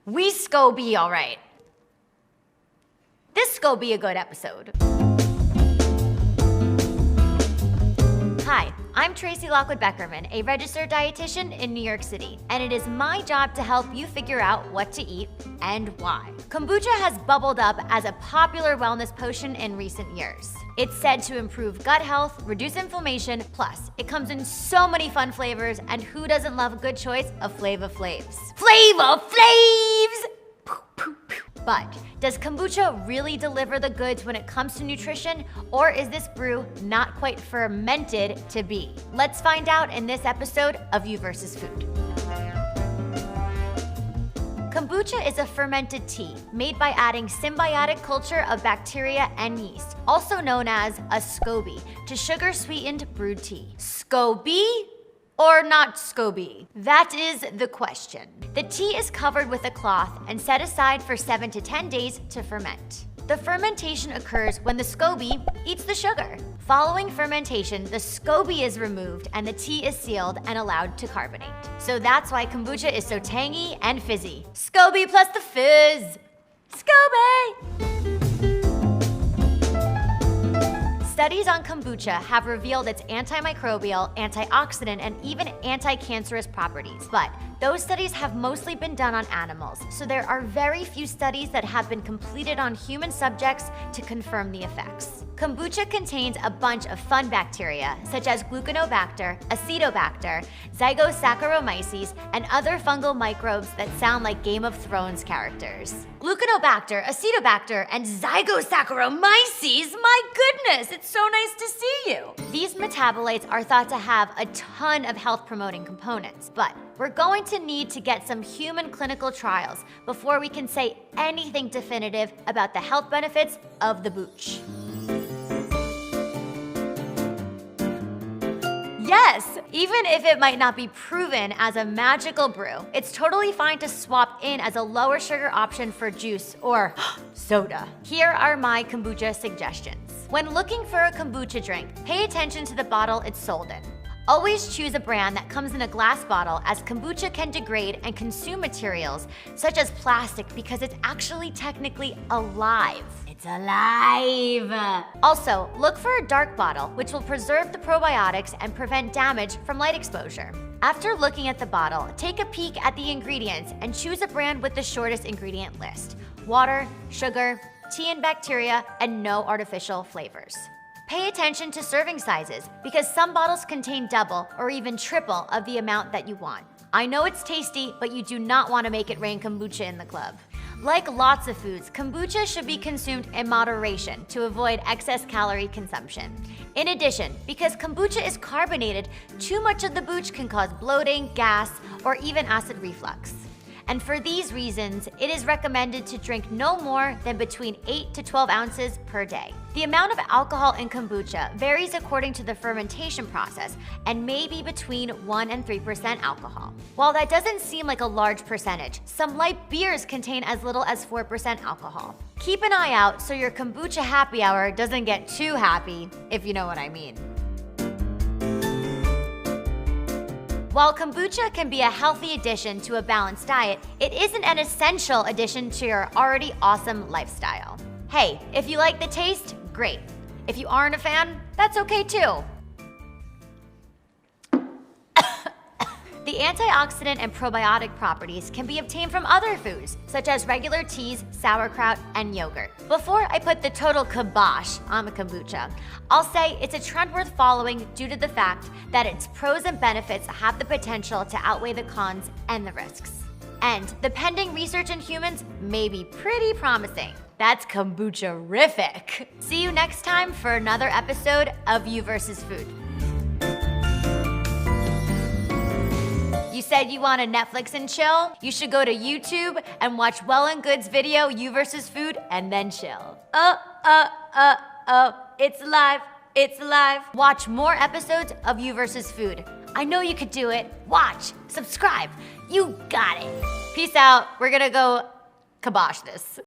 We go be all right. This go be a good episode. Hi, I'm Tracy Lockwood Beckerman, a registered dietitian in New York City, and it is my job to help you figure out what to eat and why. Kombucha has bubbled up as a popular wellness potion in recent years. It's said to improve gut health, reduce inflammation, plus it comes in so many fun flavors, and who doesn't love a good choice of Flava Flavs? Flava Flavs! But does kombucha really deliver the goods when it comes to nutrition, or is this brew not quite fermented to be? Let's find out in this episode of You vs. Food. Kombucha is a fermented tea made by adding symbiotic culture of bacteria and yeast, also known as a SCOBY, to sugar-sweetened brewed tea. SCOBY? Or not SCOBY? That is the question. The tea is covered with a cloth and set aside for 7 to 10 days to ferment. The fermentation occurs when the SCOBY eats the sugar. Following fermentation, the SCOBY is removed and the tea is sealed and allowed to carbonate. So that's why kombucha is so tangy and fizzy. SCOBY plus the fizz. SCOBY! Studies on kombucha have revealed its antimicrobial, antioxidant, and even anti-cancerous properties. But those studies have mostly been done on animals, so there are very few studies that have been completed on human subjects to confirm the effects. Kombucha contains a bunch of fun bacteria, such as gluconobacter, acetobacter, zygosaccharomyces, and other fungal microbes that sound like Game of Thrones characters. Gluconobacter, acetobacter, and zygosaccharomyces? My goodness, it's so nice to see you! These metabolites are thought to have a ton of health-promoting components, but we're going to need to get some human clinical trials before we can say anything definitive about the health benefits of the booch. Yes, even if it might not be proven as a magical brew, it's totally fine to swap in as a lower sugar option for juice or soda. Here are my kombucha suggestions. When looking for a kombucha drink, pay attention to the bottle it's sold in. Always choose a brand that comes in a glass bottle, as kombucha can degrade and consume materials such as plastic because it's actually technically alive. It's alive! Also, look for a dark bottle, which will preserve the probiotics and prevent damage from light exposure. After looking at the bottle, take a peek at the ingredients and choose a brand with the shortest ingredient list: water, sugar, tea and bacteria, and no artificial flavors. Pay attention to serving sizes, because some bottles contain double or even triple of the amount that you want. I know it's tasty, but you do not want to make it rain kombucha in the club. Like lots of foods, kombucha should be consumed in moderation to avoid excess calorie consumption. In addition, because kombucha is carbonated, too much of the booch can cause bloating, gas, or even acid reflux. And for these reasons, it is recommended to drink no more than between 8 to 12 ounces per day. The amount of alcohol in kombucha varies according to the fermentation process and may be between 1 and 3% alcohol. While that doesn't seem like a large percentage, some light beers contain as little as 4% alcohol. Keep an eye out so your kombucha happy hour doesn't get too happy, if you know what I mean. While kombucha can be a healthy addition to a balanced diet, it isn't an essential addition to your already awesome lifestyle. Hey, if you like the taste, great. If you aren't a fan, that's okay too. The antioxidant and probiotic properties can be obtained from other foods, such as regular teas, sauerkraut, and yogurt. Before I put the total kibosh on the kombucha, I'll say it's a trend worth following due to the fact that its pros and benefits have the potential to outweigh the cons and the risks. And the pending research in humans may be pretty promising. That's kombucha-rific. See you next time for another episode of You vs. Food. You said you want to Netflix and chill? You should go to YouTube and watch Well+Good's video, You vs. Food, and then chill. It's live, it's live. Watch more episodes of You vs. Food. I know you could do it. Watch, subscribe, you got it. Peace out, we're gonna go kibosh this.